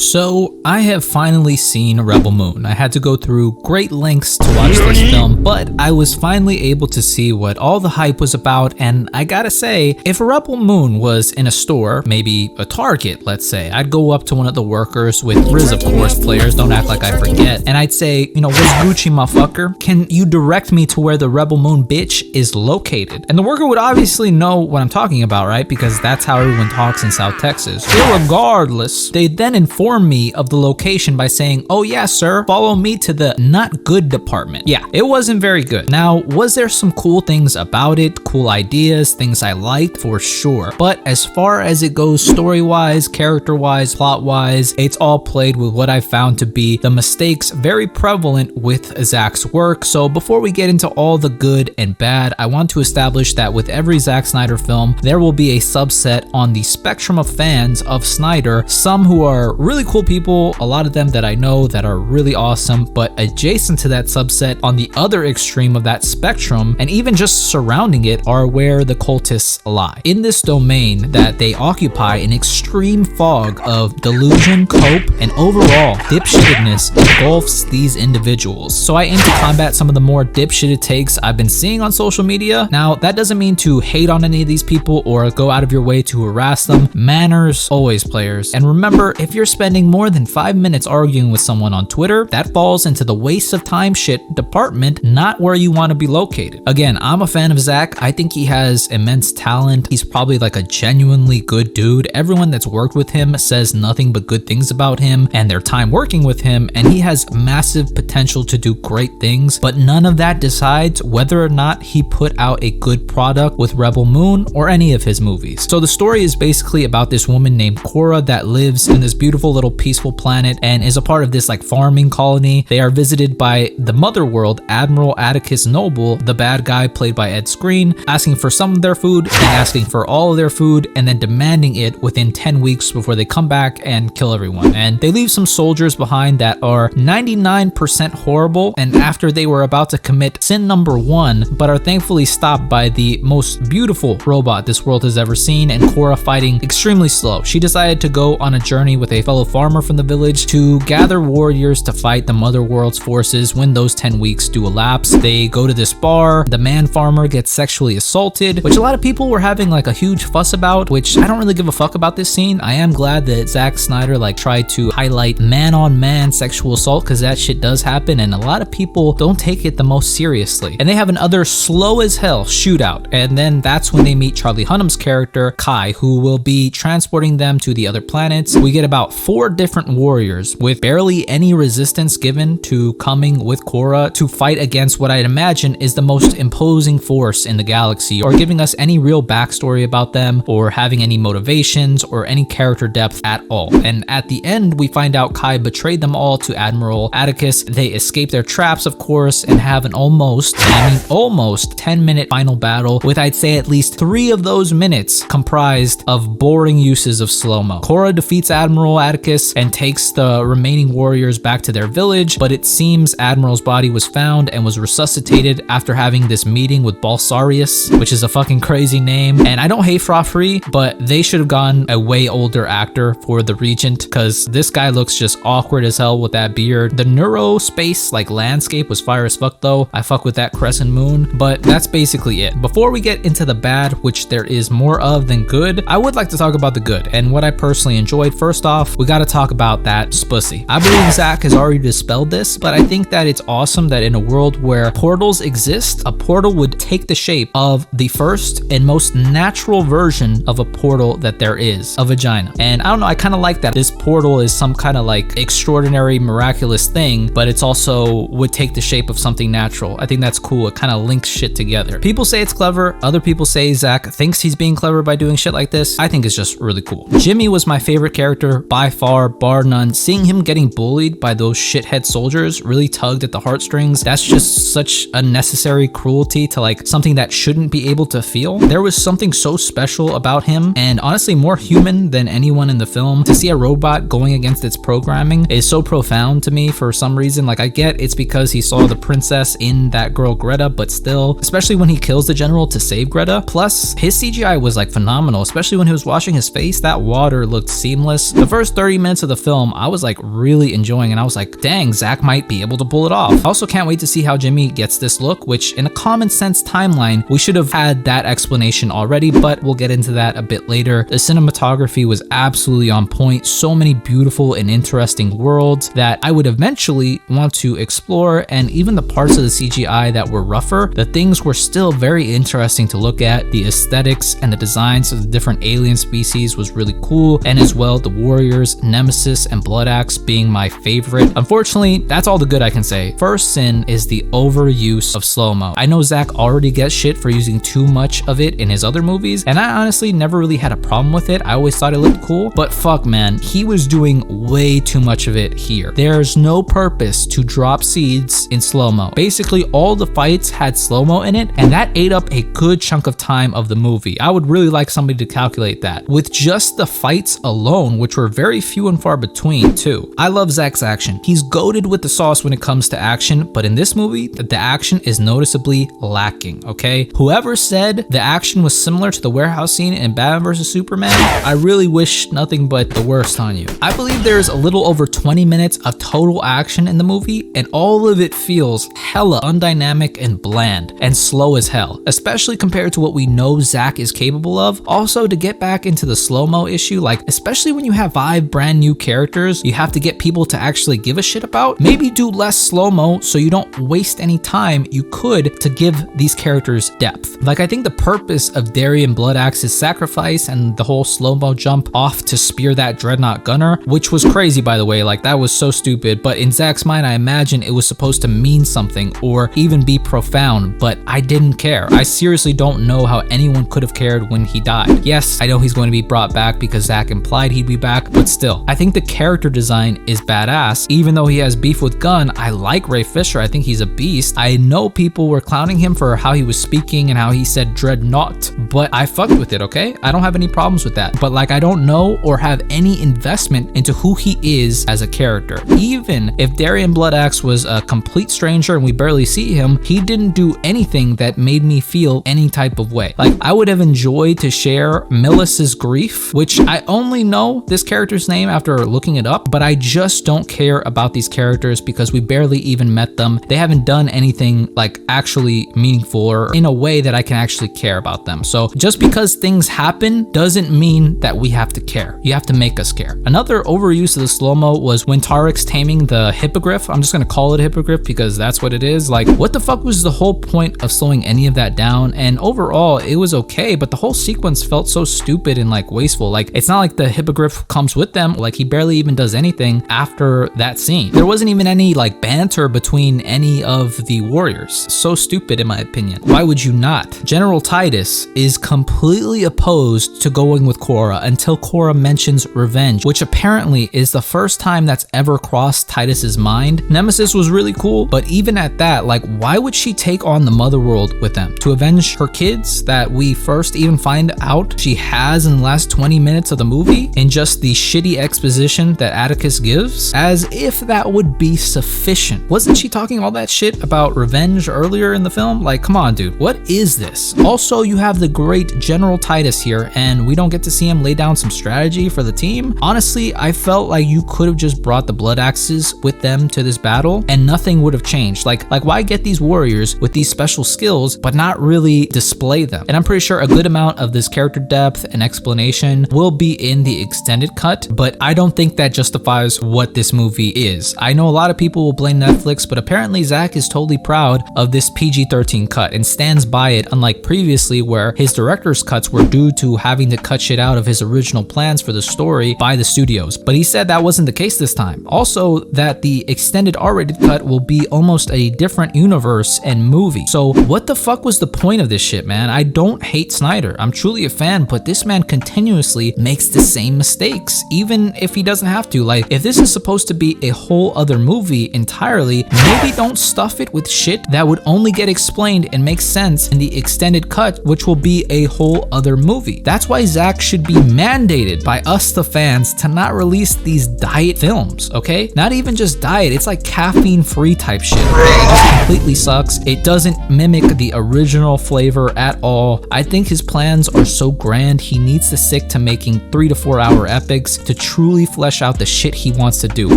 So, I have finally seen Rebel Moon. I had to go through great lengths to watch this film, but I was finally able to see what all the hype was about, and I gotta say, if Rebel Moon was in a store, maybe a Target, let's say, I'd go up to one of the workers with Riz, of course, players, don't act like I forget, and I'd say, you know, what's Gucci, motherfucker? Can you direct me to where the Rebel Moon bitch is located? And the worker would obviously know what I'm talking about, right? Because that's how everyone talks in South Texas. Irregardless, they then inform me of the location by saying, oh yeah, sir, follow me to the not good department. Yeah, it wasn't very good. Now, was there some cool things about it, cool ideas, things I liked? For sure. But as far as it goes story-wise, character-wise, plot-wise, it's all played with what I found to be the mistakes very prevalent with Zack's work. So before we get into all the good and bad, I want to establish that with every Zack Snyder film, there will be a subset on the spectrum of fans of Snyder, some who are really cool people, a lot of them that I know that are really awesome, but adjacent to that subset on the other extreme of that spectrum, and even just surrounding it, are where the cultists lie. In this domain that they occupy, an extreme fog of delusion, cope, and overall dipshittedness engulfs these individuals. So I aim to combat some of the more dipshitted takes I've been seeing on social media. Now, that doesn't mean to hate on any of these people or go out of your way to harass them. Manners always, players. And remember, if you're spending more than 5 minutes arguing with someone on Twitter, that falls into the waste of time shit department, not where you want to be located. Again, I'm a fan of Zack. I think he has immense talent. He's probably like a genuinely good dude. Everyone that's worked with him says nothing but good things about him and their time working with him, and he has massive potential to do great things, but none of that decides whether or not he put out a good product with Rebel Moon or any of his movies. So the story is basically about this woman named Cora that lives in this beautiful little peaceful planet and is a part of this like farming colony. They are visited by the mother world, Admiral Atticus Noble, the bad guy played by Ed Skrein, asking for some of their food, then asking for all of their food, and then demanding it within 10 weeks before they come back and kill everyone. And they leave some soldiers behind that are 99% horrible, and after they were about to commit sin number 1, but are thankfully stopped by the most beautiful robot this world has ever seen, and Cora fighting extremely slow. She decided to go on a journey with a fellow farmer from the village to gather warriors to fight the mother world's forces when those 10 weeks do elapse. They go to this bar, the man farmer gets sexually assaulted, which a lot of people were having like a huge fuss about, which I don't really give a fuck about this scene. I am glad that Zack Snyder like tried to highlight man-on-man sexual assault, because that shit does happen and a lot of people don't take it the most seriously. And they have another slow as hell shootout, and then that's when they meet Charlie Hunnam's character, Kai, who will be transporting them to the other planets. We get about 4 different warriors with barely any resistance given to coming with Cora to fight against what I'd imagine is the most imposing force in the galaxy, or giving us any real backstory about them or having any motivations or any character depth at all. And at the end, we find out Kai betrayed them all to Admiral Atticus. They escape their traps, of course, and have an almost 10-minute final battle with, I'd say, at least 3 of those minutes comprised of boring uses of slow-mo. Cora defeats Admiral Atticus and takes the remaining warriors back to their village, but it seems Admiral's body was found and was resuscitated after having this meeting with Balsarius, which is a fucking crazy name. And I don't hate Frafri, but they should have gotten a way older actor for the Regent, because this guy looks just awkward as hell with that beard. The neurospace like landscape was fire as fuck though. I fuck with that crescent moon, but that's basically it. Before we get into the bad, which there is more of than good, I would like to talk about the good and what I personally enjoyed. First off, we got to talk about that spussy. I believe Zack has already dispelled this, but I think that it's awesome that in a world where portals exist, a portal would take the shape of the first and most natural version of a portal that there is, a vagina. And I don't know, I kind of like that this portal is some kind of like extraordinary miraculous thing, but it's also would take the shape of something natural. I think that's cool. It kind of links shit together. People say it's clever, other people say Zack thinks he's being clever by doing shit like this. I think it's just really cool. Jimmy was my favorite character by far, bar none. Seeing him getting bullied by those shithead soldiers really tugged at the heartstrings. That's just such unnecessary cruelty to like something that shouldn't be able to feel. There was something so special about him, and honestly more human than anyone in the film. To see a robot going against its programming is so profound to me for some reason. Like, I get it's because he saw the princess in that girl Greta, but still, especially when he kills the general to save Greta. Plus, his CGI was like phenomenal, especially when he was washing his face. That water looked seamless. The first 30 30 minutes of the film I was like really enjoying, and I was like, dang, Zack might be able to pull it off. I also can't wait to see how Jimmy gets this look, which in a common sense timeline, we should have had that explanation already, but we'll get into that a bit later. The cinematography was absolutely on point. So many beautiful and interesting worlds that I would eventually want to explore, and even the parts of the CGI that were rougher, the things were still very interesting to look at. The aesthetics and the designs of the different alien species was really cool, and as well the warriors, Nemesis, and Blood Axe being my favorite. Unfortunately, that's all the good I can say. First sin is the overuse of slow-mo. I know Zack already gets shit for using too much of it in his other movies, and I honestly never really had a problem with it. I always thought it looked cool, but fuck man, he was doing way too much of it here. There's no purpose to drop seeds in slow-mo. Basically, all the fights had slow-mo in it, and that ate up a good chunk of time of the movie. I would really like somebody to calculate that. With just the fights alone, which were very few and far between too. I love Zack's action. He's goated with the sauce when it comes to action, but in this movie, the action is noticeably lacking, okay? Whoever said the action was similar to the warehouse scene in Batman vs Superman, I really wish nothing but the worst on you. I believe there's a little over 20 minutes of total action in the movie, and all of it feels hella undynamic and bland and slow as hell, especially compared to what we know Zack is capable of. Also, to get back into the slow-mo issue, like especially when you have 5 brand new characters you have to get people to actually give a shit about, maybe do less slow-mo so you don't waste any time you could to give these characters depth. Like, I think the purpose of Darien Blood Axe's sacrifice and the whole slow-mo jump off to spear that Dreadnought gunner, which was crazy by the way, like that was so stupid, but in Zack's mind I imagine it was supposed to mean something or even be profound, but I didn't care. I seriously don't know how anyone could have cared when he died. Yes, I know he's going to be brought back because Zack implied he'd be back, but still, I think the character design is badass. Even though he has beef with Gunn, I like Ray Fisher. I think he's a beast. I know people were clowning him for how he was speaking and how he said Dreadnought, but I fucked with it, okay? I don't have any problems with that, but like I don't know or have any investment into who he is as a character. Even if Darien Blood Axe was a complete stranger and we barely see him, he didn't do anything that made me feel any type of way. Like, I would have enjoyed to share Millis's grief, which I only know this character's name after looking it up, but I just don't care about these characters because we barely even met them. They haven't done anything like actually meaningful or in a way that I can actually care about them. So just because things happen doesn't mean that we have to care. You have to make us care. Another overuse of the slow-mo was when Tarek's taming the hippogriff. I'm just gonna call it a hippogriff because that's what it is. Like, what the fuck was the whole point of slowing any of that down? And overall, it was okay, but the whole sequence felt so stupid and like wasteful. Like, it's not like the hippogriff comes with them. Like, he barely even does anything after that scene. There wasn't even any like banter between any of the warriors. So stupid in my opinion. Why would you not? General Titus is completely opposed to going with Cora until Cora mentions revenge, which apparently is the first time that's ever crossed Titus's mind. Nemesis was really cool, but even at that, like, why would she take on the mother world with them? To avenge her kids that we first even find out she has in the last 20 minutes of the movie in just the shitty exposition that Atticus gives? As if that would be sufficient. Wasn't she talking all that shit about revenge earlier in the film? Like, come on, dude, what is this? Also, you have the great General Titus here, and we don't get to see him lay down some strategy for the team. Honestly, I felt like you could have just brought the Blood Axes with them to this battle and nothing would have changed. Like why get these warriors with these special skills but not really display them? And I'm pretty sure a good amount of this character depth and explanation will be in the extended cut, but I don't think that justifies what this movie is. I know a lot of people will blame Netflix, but apparently Zack is totally proud of this PG-13 cut and stands by it, unlike previously where his director's cuts were due to having to cut shit out of his original plans for the story by the studios. But he said that wasn't the case this time. Also, that the extended R-rated cut will be almost a different universe and movie. So what the fuck was the point of this shit, man? I don't hate Snyder. I'm truly a fan, but this man continuously makes the same mistakes, even if he doesn't have to. Like, if this is supposed to be a whole other movie entirely, maybe don't stuff it with shit that would only get explained and make sense in the extended cut, which will be a whole other movie. That's why Zack should be mandated by us, the fans, to not release these diet films, okay? Not even just diet, it's like caffeine-free type shit. It just completely sucks. It doesn't mimic the original flavor at all. I think his plans are so grand, he needs to stick to making 3 to 4 hour epics to truly flesh out the shit he wants to do.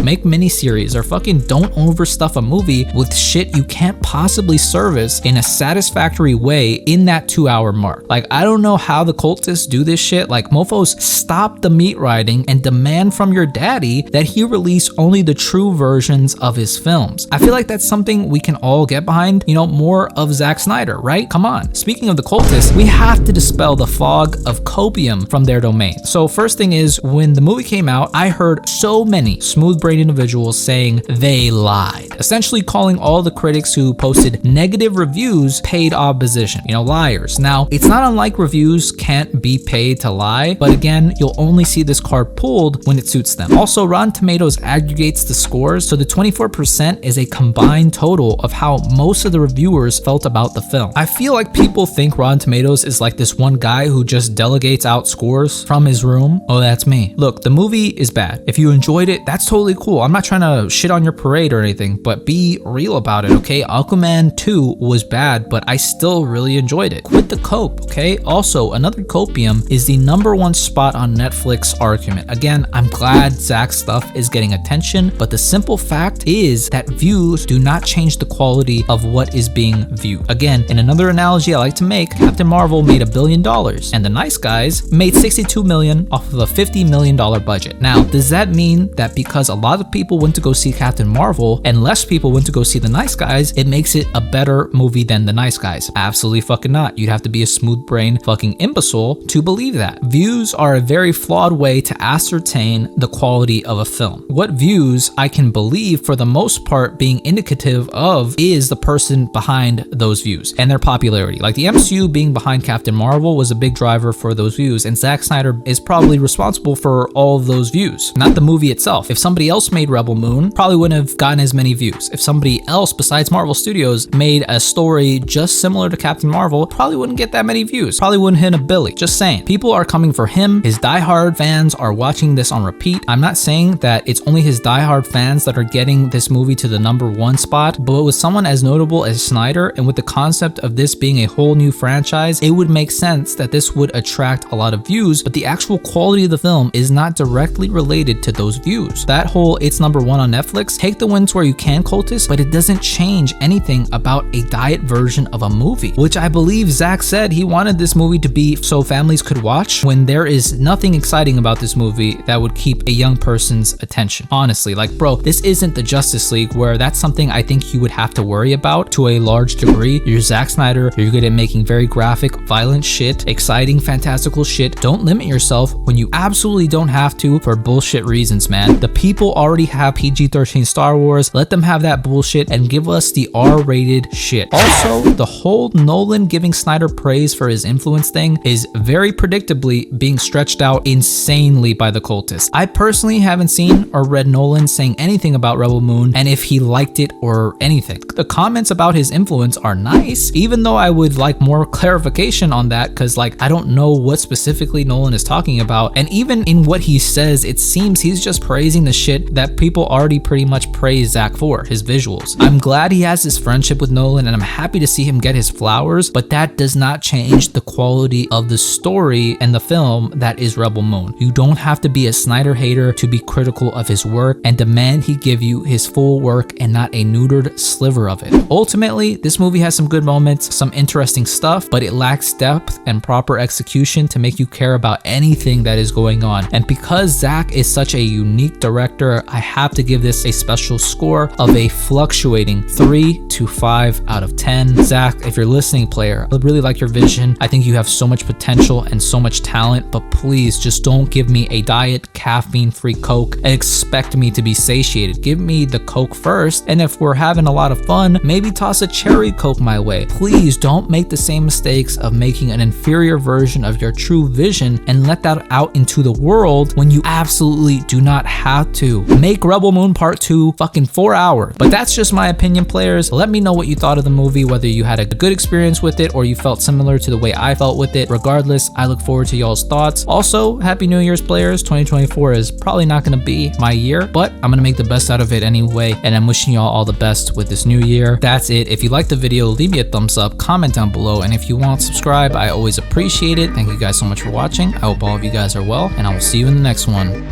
Make miniseries or fucking don't overstuff a movie with shit you can't possibly service in a satisfactory way in that 2-hour mark. Like, I don't know how the cultists do this shit. Like, mofos, stop the meat riding and demand from your daddy that he release only the true versions of his films. I feel like that's something we can all get behind, you know, more of Zack Snyder, right? Come on. Speaking of the cultists, we have to dispel the fog of copium from their domain. So first thing is, when the movie came out, I heard so many smooth-brained individuals saying they lied, essentially calling all the critics who posted negative reviews paid opposition, you know, liars. Now, it's not unlike reviews can't be paid to lie, but again, you'll only see this card pulled when it suits them. Also, Rotten Tomatoes aggregates the scores, so the 24% is a combined total of how most of the reviewers felt about the film. I feel like people think Rotten Tomatoes is like this one guy who just delegates out scores from his room. Oh, that's me. Look, the movie is bad. If you enjoyed it, that's totally cool. I'm not trying to shit on your parade or anything, but be real about it, okay? Aquaman 2 was bad, but I still really enjoyed it. Quit the cope, okay? Also, another copium is the #1 spot on Netflix argument. Again, I'm glad Zack's stuff is getting attention, but the simple fact is that views do not change the quality of what is being viewed. Again, in another analogy I like to make, Captain Marvel made $1 billion, and The Nice Guys made $62 million off of a $50 million budget. Now, does that mean that because a lot of people went to go see Captain Marvel and less people went to go see The Nice Guys, it makes it a better movie than The Nice Guys? Absolutely fucking not. You'd have to be a smooth-brained fucking imbecile to believe that. Views are a very flawed way to ascertain the quality of a film. What views I can believe for the most part being indicative of is the person behind those views and their popularity. Like the MCU being behind Captain Marvel was a big driver for those views, and Zack Snyder is probably responsible for all of those views, not the movie itself. If somebody else made Rebel Moon, probably wouldn't have gotten as many views. If somebody else besides Marvel Studios made a story just similar to Captain Marvel, probably wouldn't get that many views. Probably wouldn't hit a billy. Just saying. People are coming for him. His diehard fans are watching this on repeat. I'm not saying that it's only his diehard fans that are getting this movie to the #1 spot, but with someone as notable as Snyder and with the concept of this being a whole new franchise, it would make sense that this would attract a lot of views, but the actual quality of the film is not directly related to those views. That whole it's #1 on Netflix, take the wins where you can, cultists, but it doesn't change anything about a diet version of a movie, which I believe Zack said he wanted this movie to be so families could watch, when there is nothing exciting about this movie that would keep a young person's attention. Honestly, like, bro, this isn't the Justice League where that's something I think you would have to worry about to a large degree. You're Zack Snyder, you're good at making very graphic, violent shit, exciting, fantastical shit. Don't limit yourself when you absolutely don't have to for bullshit reasons, man. The people already have PG-13 Star Wars, let them have that bullshit and give us the R-rated shit. Also, the whole Nolan giving Snyder praise for his influence thing is very predictably being stretched out insanely by the cultists. I personally haven't seen or read Nolan saying anything about Rebel Moon and if he liked it or anything. The comments about his influence are nice, even though I would like more clarification on that, because like I don't know what specifically Nolan is talking about, and even in what he says, it seems he's just praising the shit that people already pretty much praise Zack for, his visuals. I'm glad he has this friendship with Nolan and I'm happy to see him get his flowers, but that does not change the quality of the story and the film that is Rebel Moon. You don't have to be a Snyder hater to be critical of his work and demand he give you his full work and not a neutered sliver of it. Ultimately, this movie has some good moments, some interesting stuff, but it lacks depth and proper execution to make you care about anything that is going on. And because Zack is such a unique director, I have to give this a special score of a fluctuating 3 to 5 out of 10. Zack, if you're listening, player, I really like your vision. I think you have so much potential and so much talent, but please just don't give me a diet caffeine-free Coke and expect me to be satiated. Give me the Coke first, and if we're having a lot of fun, maybe toss a cherry Coke my way. Please don't make the same mistakes of making an inferior version of your true vision and let that out into the world when you absolutely do not have to. Make Rebel Moon Part 2 fucking 4 hours. But that's just my opinion, players. Let me know what you thought of the movie, whether you had a good experience with it or you felt similar to the way I felt with it. Regardless, I look forward to y'all's thoughts. Also, Happy New Year's, players. 2024 is probably not going to be my year, but I'm going to make the best out of it anyway, and I'm wishing y'all all the best with this new year. That's it. If you liked the video, leave me a thumbs up, comment down below, and if you want, subscribe. I always appreciate it. Thank you guys so much for watching. I hope all of you guys are well, and I will see you in the next one.